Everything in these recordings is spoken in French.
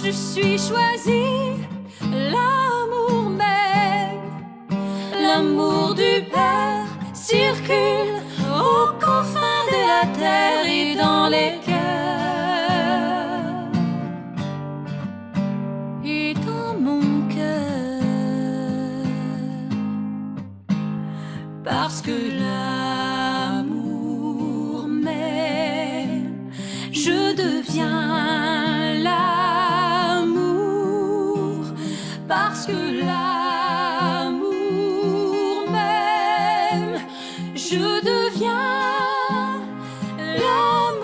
je suis choisie, l'amour même, l'amour du Père circule aux confins de la terre et dans les cœurs et dans mon cœur, parce que l'amour même, je deviens l'amour, parce que l'amour même, je deviens l'amour.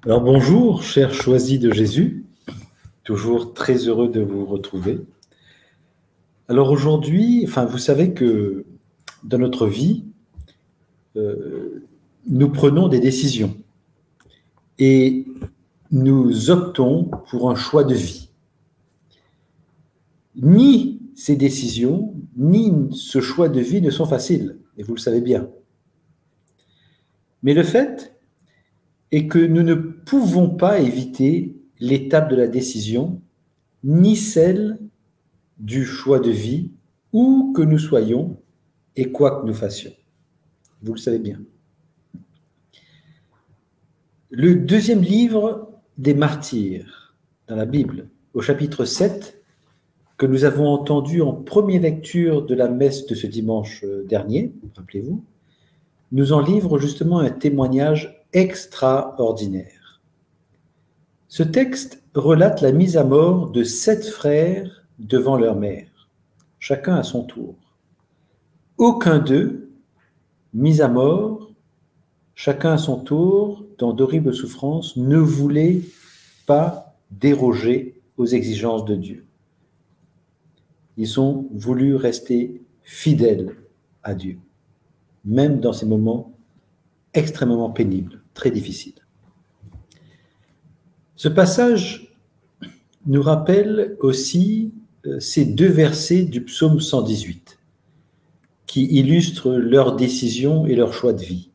Alors bonjour, chers choisis de Jésus, toujours très heureux de vous retrouver. Alors aujourd'hui, vous savez que dans notre vie, nous prenons des décisions et nous optons pour un choix de vie. Ni ces décisions, ni ce choix de vie ne sont faciles, et vous le savez bien. Mais le fait est que nous ne pouvons pas éviter l'étape de la décision, ni celle du choix de vie, où que nous soyons et quoi que nous fassions. Vous le savez bien. Le deuxième livre des martyrs dans la Bible, au chapitre 7, que nous avons entendu en première lecture de la messe de ce dimanche dernier, rappelez-vous, nous en livre justement un témoignage extraordinaire. Ce texte relate la mise à mort de 7 frères devant leur mère, chacun à son tour. Aucun d'eux, mis à mort, chacun à son tour, dans d'horribles souffrances, ne voulait pas déroger aux exigences de Dieu. Ils ont voulu rester fidèles à Dieu, même dans ces moments extrêmement pénibles, très difficiles. Ce passage nous rappelle aussi ces 2 versets du psaume 118 qui illustrent leurs décisions et leur choix de vie.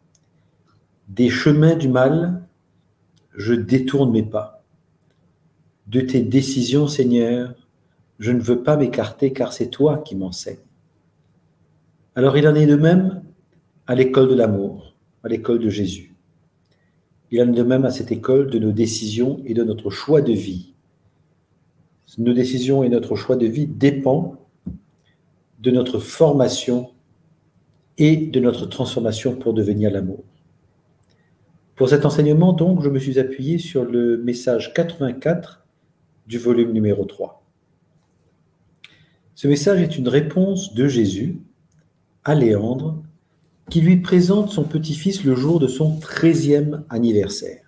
Des chemins du mal, je détourne mes pas. De tes décisions, Seigneur, je ne veux pas m'écarter car c'est toi qui m'enseignes. Alors il en est de même à l'école de l'amour, à l'école de Jésus. Il en est de même à cette école de nos décisions et de notre choix de vie. Nos décisions et notre choix de vie dépendent de notre formation et de notre transformation pour devenir l'amour. Pour cet enseignement, donc, je me suis appuyé sur le message 84 du volume numéro 3. Ce message est une réponse de Jésus à Léandre, qui lui présente son petit-fils le jour de son 13e anniversaire.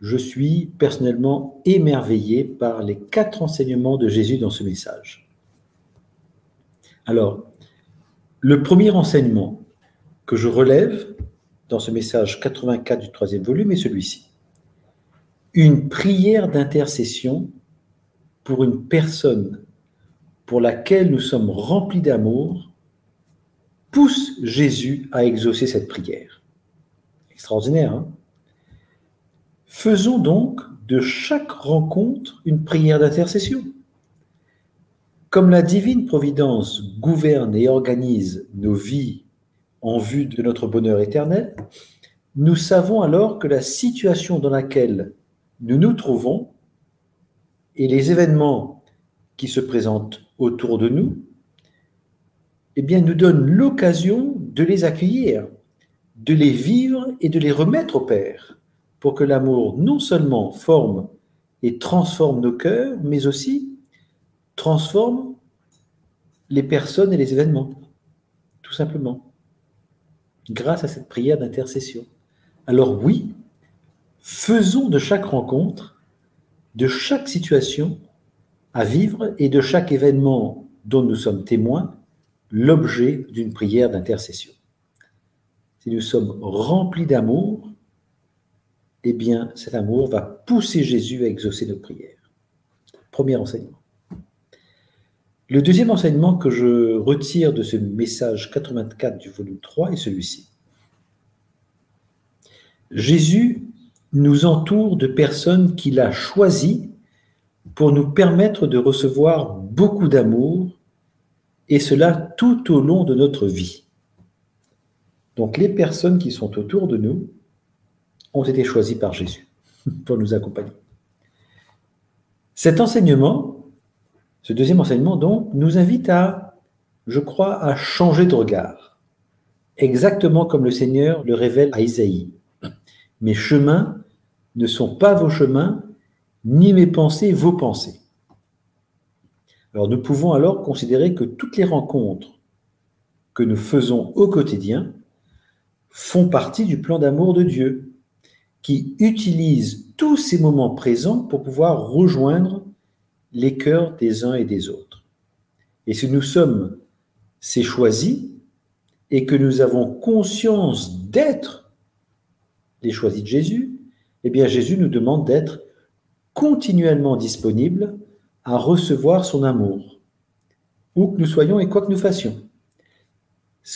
Je suis personnellement émerveillé par les 4 enseignements de Jésus dans ce message. Alors, le premier enseignement que je relève dans ce message 84 du 3e volume est celui-ci. Une prière d'intercession pour une personne pour laquelle nous sommes remplis d'amour pousse Jésus à exaucer cette prière. Extraordinaire, hein? Faisons donc de chaque rencontre une prière d'intercession. Comme la divine providence gouverne et organise nos vies en vue de notre bonheur éternel, nous savons alors que la situation dans laquelle nous nous trouvons et les événements qui se présentent autour de nous, nous donnent l'occasion de les accueillir, de les vivre et de les remettre au Père, pour que l'amour non seulement forme et transforme nos cœurs, mais aussi transforme les personnes et les événements, tout simplement, grâce à cette prière d'intercession. Alors oui, faisons de chaque rencontre, de chaque situation à vivre et de chaque événement dont nous sommes témoins, l'objet d'une prière d'intercession. Si nous sommes remplis d'amour, cet amour va pousser Jésus à exaucer nos prières. Premier enseignement. Le deuxième enseignement que je retire de ce message 84 du volume 3 est celui-ci. Jésus nous entoure de personnes qu'il a choisies pour nous permettre de recevoir beaucoup d'amour, et cela tout au long de notre vie. Donc les personnes qui sont autour de nous ont été choisies par Jésus pour nous accompagner. Cet enseignement, ce deuxième enseignement donc, nous invite à, je crois, à changer de regard, exactement comme le Seigneur le révèle à Isaïe. Mes chemins ne sont pas vos chemins, ni mes pensées vos pensées. Alors nous pouvons alors considérer que toutes les rencontres que nous faisons au quotidien font partie du plan d'amour de Dieu, qui utilise tous ces moments présents pour pouvoir rejoindre les cœurs des uns et des autres. Et si nous sommes ces choisis et que nous avons conscience d'être les choisis de Jésus, eh bien Jésus nous demande d'être continuellement disponibles à recevoir son amour, où que nous soyons et quoi que nous fassions.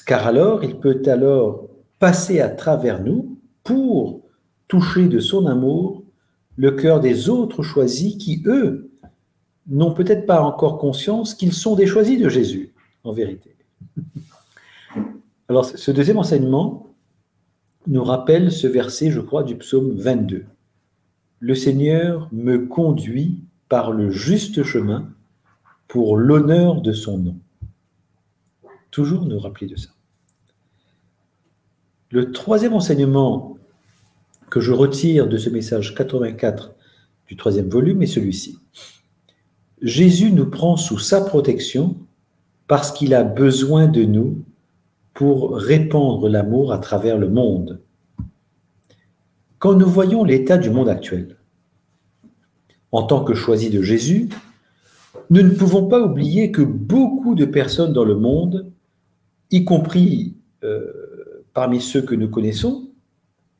Car alors, il peut alors passer à travers nous pour toucher de son amour le cœur des autres choisis qui, eux, n'ont peut-être pas encore conscience qu'ils sont des choisis de Jésus, en vérité. Alors, ce deuxième enseignement nous rappelle ce verset, je crois, du psaume 22. « Le Seigneur me conduit par le juste chemin pour l'honneur de son nom. » Toujours nous rappeler de ça. Le troisième enseignement que je retire de ce message 84 du troisième volume est celui-ci. Jésus nous prend sous sa protection parce qu'il a besoin de nous pour répandre l'amour à travers le monde. Quand nous voyons l'état du monde actuel, en tant que choisis de Jésus, nous ne pouvons pas oublier que beaucoup de personnes dans le monde, y compris parmi ceux que nous connaissons,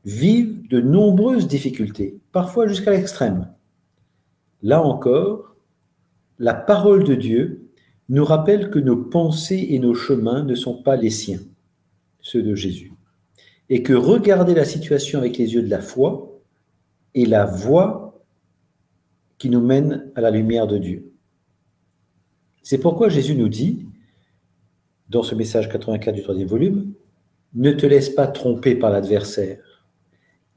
vivent de nombreuses difficultés, parfois jusqu'à l'extrême. Là encore, la parole de Dieu nous rappelle que nos pensées et nos chemins ne sont pas les siens, ceux de Jésus, et que regarder la situation avec les yeux de la foi est la voie qui nous mène à la lumière de Dieu. C'est pourquoi Jésus nous dit, dans ce message 84 du troisième volume, « Ne te laisse pas tromper par l'adversaire,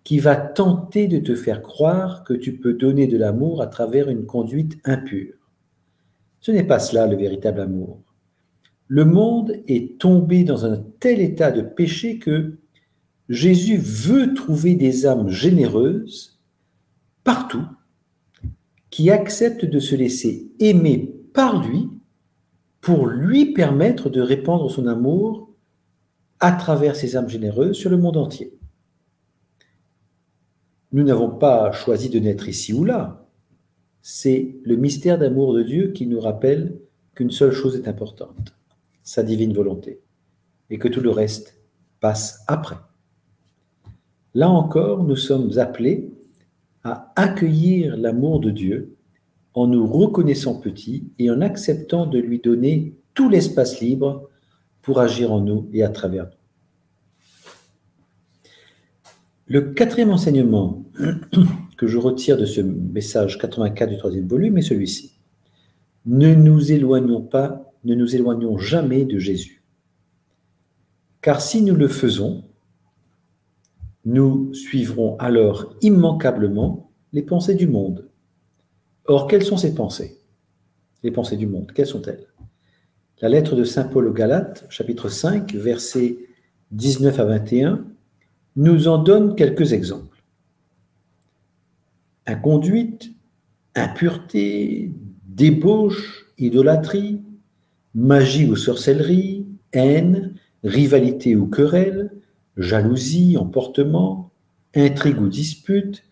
qui va tenter de te faire croire que tu peux donner de l'amour à travers une conduite impure. Ce n'est pas cela le véritable amour. Le monde est tombé dans un tel état de péché que Jésus veut trouver des âmes généreuses partout, qui acceptent de se laisser aimer par lui pour lui permettre de répandre son amour à travers ces âmes généreuses sur le monde entier. Nous n'avons pas choisi de naître ici ou là. C'est le mystère d'amour de Dieu qui nous rappelle qu'une seule chose est importante, sa divine volonté, et que tout le reste passe après. Là encore, nous sommes appelés à accueillir l'amour de Dieu en nous reconnaissant petits et en acceptant de lui donner tout l'espace libre pour agir en nous et à travers nous. Le quatrième enseignement que je retire de ce message 84 du troisième volume est celui-ci. Ne nous éloignons jamais de Jésus. Car si nous le faisons, nous suivrons alors immanquablement les pensées du monde. Or, quelles sont ces pensées? Les pensées du monde, quelles sont-elles? La lettre de saint Paul aux Galates, chapitre 5, versets 19 à 21, nous en donne quelques exemples. Inconduite, impureté, débauche, idolâtrie, magie ou sorcellerie, haine, rivalité ou querelle, jalousie, emportement, intrigue ou dispute,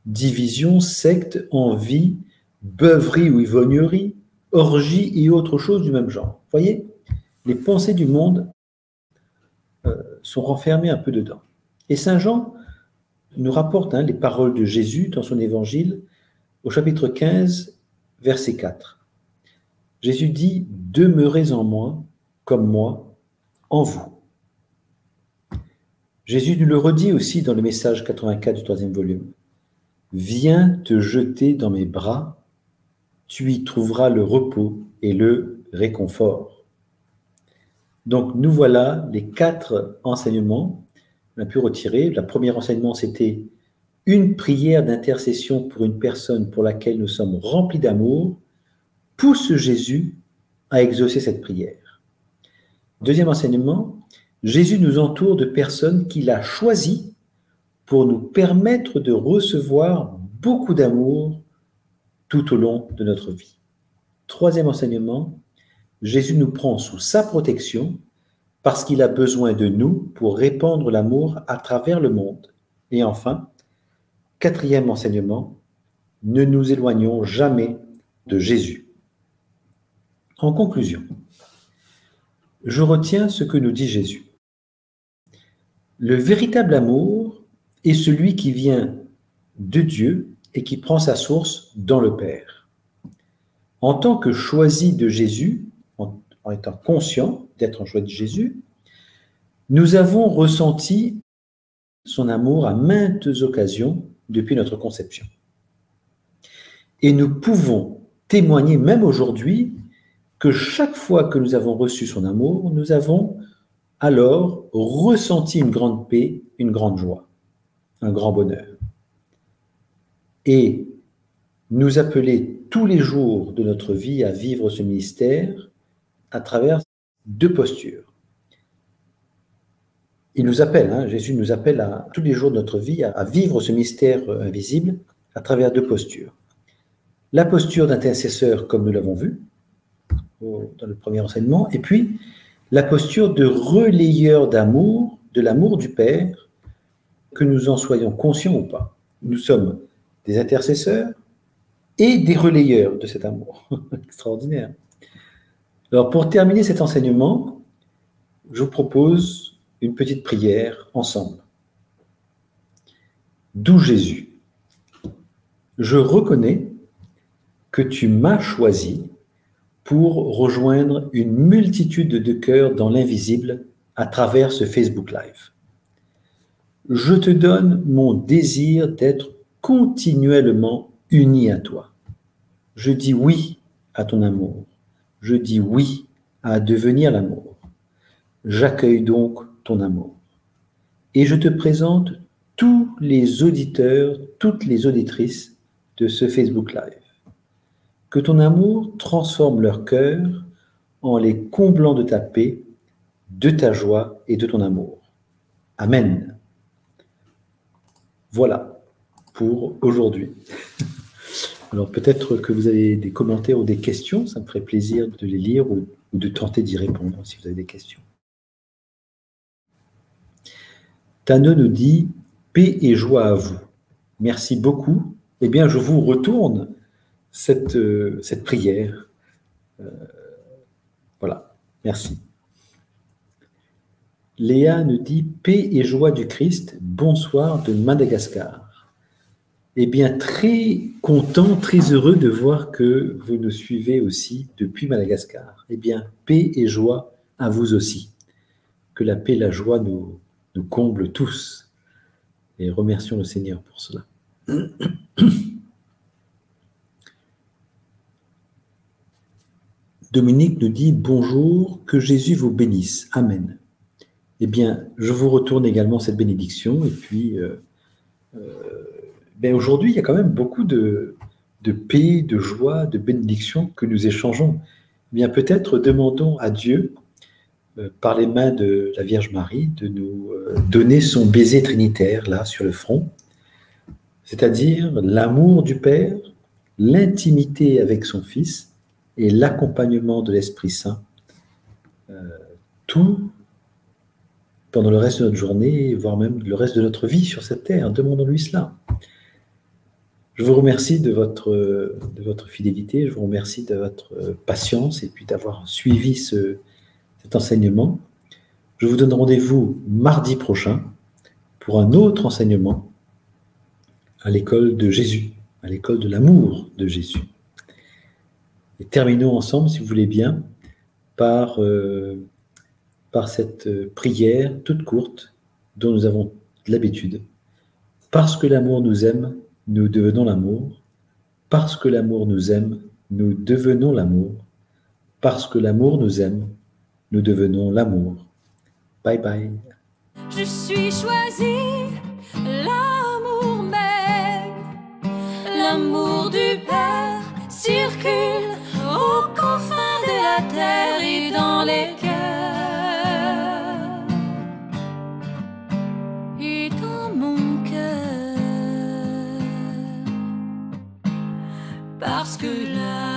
division, secte, envie, beuverie ou ivrognerie, orgie et autres choses du même genre. Voyez, les pensées du monde sont renfermées un peu dedans. Et saint Jean nous rapporte les paroles de Jésus dans son évangile au chapitre 15, verset 4. Jésus dit « Demeurez en moi, comme moi, en vous ». Jésus nous le redit aussi dans le message 84 du 3e volume. « Viens te jeter dans mes bras, tu y trouveras le repos et le réconfort. » Donc nous voilà les 4 enseignements qu'on a pu retirer. Le premier enseignement, c'était une prière d'intercession pour une personne pour laquelle nous sommes remplis d'amour, pousse Jésus à exaucer cette prière. Deuxième enseignement, Jésus nous entoure de personnes qu'il a choisies pour nous permettre de recevoir beaucoup d'amour tout au long de notre vie. Troisième enseignement, Jésus nous prend sous sa protection parce qu'il a besoin de nous pour répandre l'amour à travers le monde. Et enfin, quatrième enseignement, ne nous éloignons jamais de Jésus. En conclusion, je retiens ce que nous dit Jésus. Le véritable amour est celui qui vient de Dieu et qui prend sa source dans le Père. En tant que choisi de Jésus, en étant conscient d'être un choix de Jésus, nous avons ressenti son amour à maintes occasions depuis notre conception. Et nous pouvons témoigner même aujourd'hui que chaque fois que nous avons reçu son amour, nous avons alors ressenti une grande paix, une grande joie, un grand bonheur. Et nous appeler tous les jours de notre vie à vivre ce mystère à travers 2 postures. Il nous appelle, Jésus nous appelle à tous les jours de notre vie à vivre ce mystère invisible à travers 2 postures. La posture d'intercesseur, comme nous l'avons vu dans le premier enseignement, et puis la posture de relayeur d'amour, de l'amour du Père, que nous en soyons conscients ou pas. Nous sommes des intercesseurs et des relayeurs de cet amour. Extraordinaire. Alors, pour terminer cet enseignement, je vous propose une petite prière ensemble. Doux Jésus, je reconnais que tu m'as choisi pour rejoindre une multitude de cœurs dans l'invisible à travers ce Facebook Live. Je te donne mon désir d'être continuellement uni à toi. Je dis oui à ton amour. Je dis oui à devenir l'amour. J'accueille donc ton amour. Et je te présente tous les auditeurs, toutes les auditrices de ce Facebook Live. Que ton amour transforme leur cœur en les comblant de ta paix, de ta joie et de ton amour. Amen. Voilà pour aujourd'hui. Alors peut-être que vous avez des commentaires ou des questions, ça me ferait plaisir de les lire ou de tenter d'y répondre si vous avez des questions. Tane nous dit « Paix et joie à vous ». Merci beaucoup. Eh bien, je vous retourne cette prière. Voilà, merci. Léa nous dit « Paix et joie du Christ, bonsoir de Madagascar ». Eh bien, très content, très heureux de voir que vous nous suivez aussi depuis Madagascar. Eh bien, paix et joie à vous aussi. Que la paix et la joie nous comblent tous. Et remercions le Seigneur pour cela. Dominique nous dit « Bonjour, que Jésus vous bénisse. Amen ». Eh bien, je vous retourne également cette bénédiction. Et puis, aujourd'hui, il y a quand même beaucoup de paix, de joie, de bénédiction que nous échangeons. Eh bien, peut-être demandons à Dieu, par les mains de la Vierge Marie, de nous donner son baiser trinitaire, là, sur le front, c'est-à-dire l'amour du Père, l'intimité avec son Fils et l'accompagnement de l'Esprit Saint, tout pendant le reste de notre journée, voire même le reste de notre vie sur cette terre. Demandons-lui cela. Je vous remercie de votre fidélité, je vous remercie de votre patience et puis d'avoir suivi cet enseignement. Je vous donne rendez-vous mardi prochain pour un autre enseignement à l'école de Jésus, à l'école de l'amour de Jésus. Et terminons ensemble, si vous voulez bien, par cette prière toute courte dont nous avons l'habitude. Parce que l'amour nous aime, nous devenons l'amour. Parce que l'amour nous aime, nous devenons l'amour. Parce que l'amour nous aime, nous devenons l'amour. Bye bye. Je suis choisi, l'amour m'aime, l'amour du Père circule aux confins de la terre et dans les cœurs et dans mon cœur, parce que là